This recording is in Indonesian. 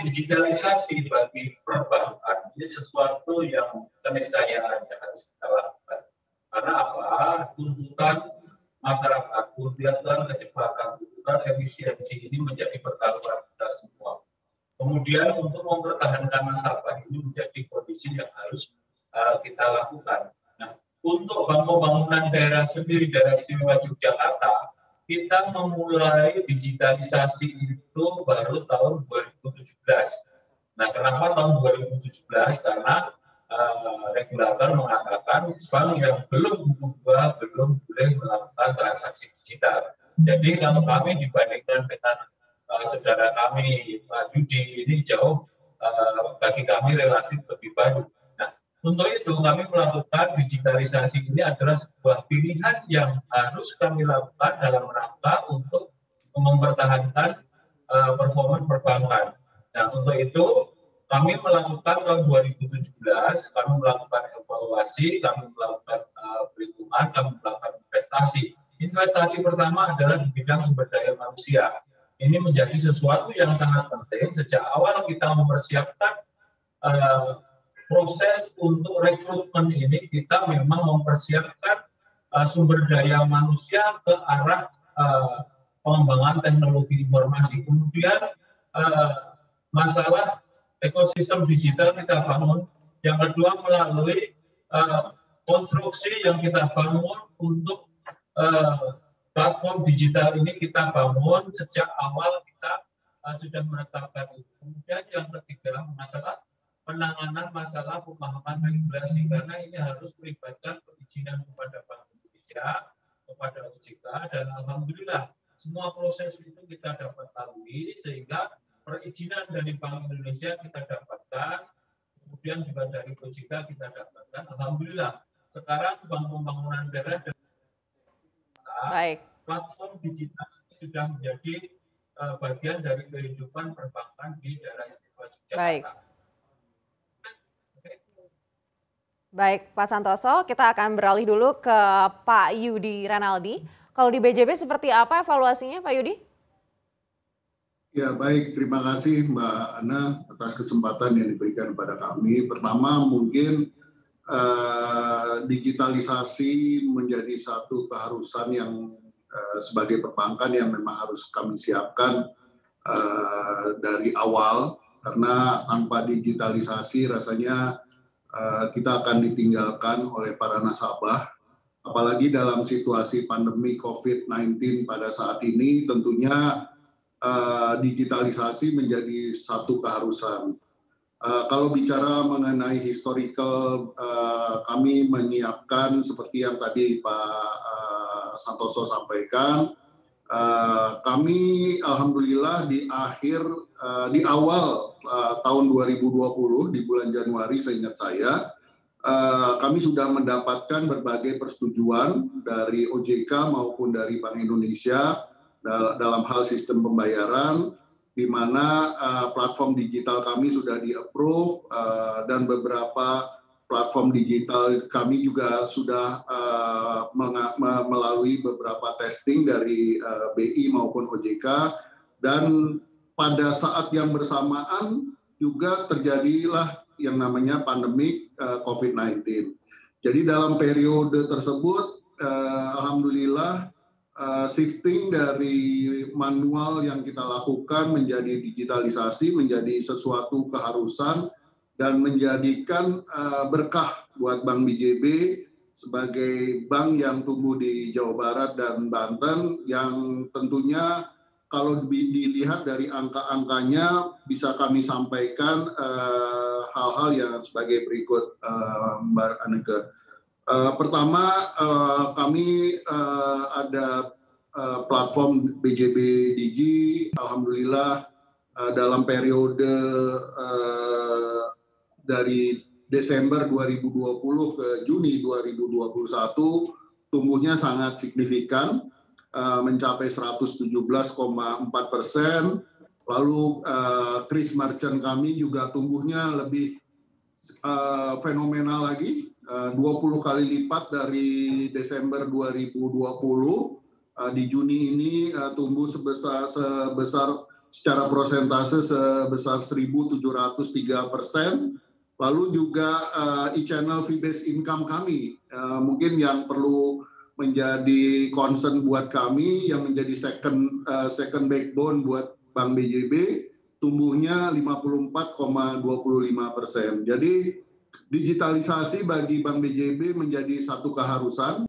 digitalisasi bagi perbankan ini sesuatu yang keniscayaan yang harus kita lakukan. Karena apa? Tuntutan masyarakat, tuntutan kecepatan, tuntutan efisiensi ini menjadi pertaruhan kita semua. Kemudian untuk mempertahankan nasabah ini menjadi kondisi yang harus kita lakukan. Nah, untuk bank pembangunan daerah sendiri, daerah istimewa Yogyakarta, kita memulai digitalisasi itu baru tahun 2017. Nah, kenapa tahun 2017? Karena regulator mengatakan bank yang belum buku 2 belum boleh melakukan transaksi digital. Jadi kalau kami dibandingkan dengan saudara kami Pak Yudi ini jauh bagi kami relatif lebih baru. Nah, untuk itu kami melakukan digitalisasi ini adalah sebuah pilihan yang harus kami lakukan dalam rangka untuk mempertahankan performa perbankan. Nah, untuk itu kami melakukan tahun 2017, kami melakukan evaluasi, kami melakukan perhitungan, kami melakukan investasi. Investasi pertama adalah di bidang sumber daya manusia. Ini menjadi sesuatu yang sangat penting. Sejak awal kita mempersiapkan proses untuk rekrutmen ini, kita memang mempersiapkan sumber daya manusia ke arah pengembangan teknologi informasi. Kemudian masalah ekosistem digital kita bangun. Yang kedua melalui konstruksi yang kita bangun untuk platform digital ini kita bangun sejak awal kita sudah menetapkan itu. Kemudian yang ketiga masalah penanganan masalah pemahaman regulasi, karena ini harus melibatkan perizinan kepada Bank Indonesia, kepada OJK, dan alhamdulillah semua proses itu kita dapat lalui sehingga perizinan dari Bank Indonesia kita dapatkan, kemudian juga dari OJK kita dapatkan. Alhamdulillah sekarang Bank Pembangunan Daerah dan platform digital sudah menjadi bagian dari kehidupan perbankan di daerah istimewa Yogyakarta. Baik, Pak Santoso, kita akan beralih dulu ke Pak Yudi Renaldi. Kalau di BJB seperti apa evaluasinya, Pak Yudi? Ya, baik. Terima kasih Mbak Ana atas kesempatan yang diberikan kepada kami. Pertama, mungkin digitalisasi menjadi satu keharusan yang sebagai perbankan yang memang harus kami siapkan dari awal, karena tanpa digitalisasi rasanya kita akan ditinggalkan oleh para nasabah, apalagi dalam situasi pandemi COVID-19 pada saat ini. Tentunya digitalisasi menjadi satu keharusan. Kalau bicara mengenai historical, kami menyiapkan seperti yang tadi Pak Santoso sampaikan. Kami alhamdulillah di awal tahun 2020 di bulan Januari, seingat saya, kami sudah mendapatkan berbagai persetujuan dari OJK maupun dari Bank Indonesia dalam hal sistem pembayaran, di mana platform digital kami sudah di-approve dan beberapa platform digital kami juga sudah melalui beberapa testing dari BI maupun OJK, dan pada saat yang bersamaan juga terjadilah yang namanya pandemik COVID-19. Jadi dalam periode tersebut alhamdulillah shifting dari manual yang kita lakukan menjadi digitalisasi menjadi sesuatu keharusan dan menjadikan berkah buat Bank BJB sebagai bank yang tumbuh di Jawa Barat dan Banten, yang tentunya kalau dilihat dari angka-angkanya bisa kami sampaikan hal-hal yang sebagai berikut, Mbak Anneke. Pertama, kami ada platform BJB Digi. Alhamdulillah dalam periode dari Desember 2020 ke Juni 2021 tumbuhnya sangat signifikan, mencapai 117,4%. Lalu kris merchant kami juga tumbuhnya lebih fenomenal lagi, 20 kali lipat dari Desember 2020. Di Juni ini tumbuh sebesar secara persentase sebesar 1.703%. Lalu juga e-channel fee-based income kami, mungkin yang perlu menjadi concern buat kami, yang menjadi second backbone buat Bank BJB, tumbuhnya 54,25%. Jadi digitalisasi bagi Bank BJB menjadi satu keharusan.